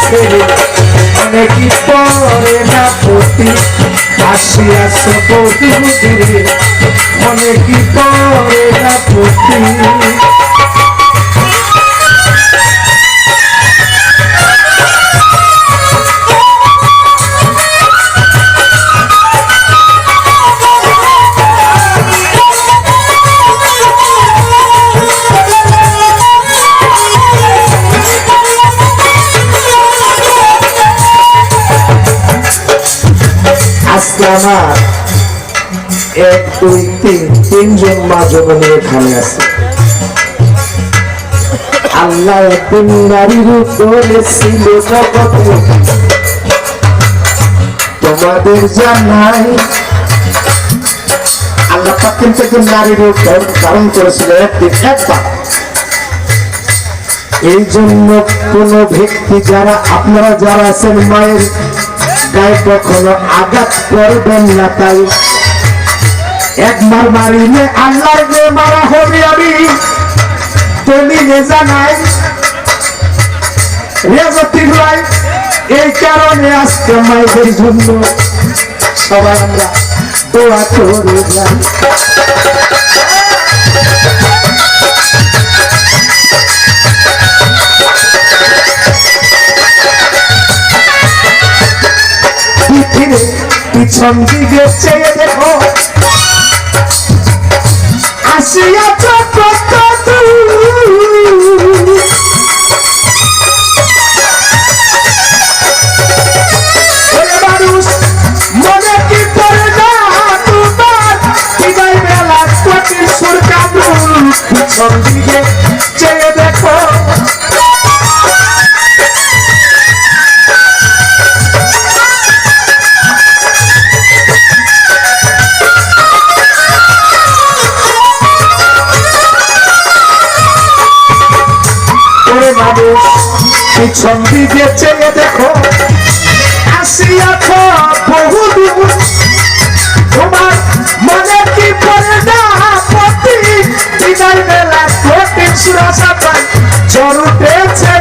ছেড়ে অনেকই পরে না পতি আসিয়াছ বহু দূরে অনেকই পরে না পতি আমার এক দুই তিনজন মা জননী এখানে আছে আল্লাহ একদিন নারীর করেছিল জগতে তোমাদের জানাই আল্লাহ পাক কিন্তু একদিন নারীর ধারণ করেছিল একবার এই জন্য কোন ব্যক্তি যারা আপনারা যারা আছেন মায়ের গায়ে কখনো আঘাত করবেন না তাই একবার মারিলে আল্লাহর যে মারা হবে আমি দলিলে জানাই রেজতির ভাই এই কারণে আজকে মায়েদের জন্য সবাই আমরা দোয়া করে যাই পিছন দিকে চেয়ে দেখো আসিয়াছ কত মানুষ মনে কি করে না তোমার বিদায় বেলা কঠিন সুর কাবুল পিছন দিকে চেয়ে দেখো পিছন দিকে চেয়ে দেখো আসিয়াছ বহু দূর তোমার মনে কি পড়ে না পতি বিদায় বেলা কঠিন সুরাশা পাই জ্বর উঠেছে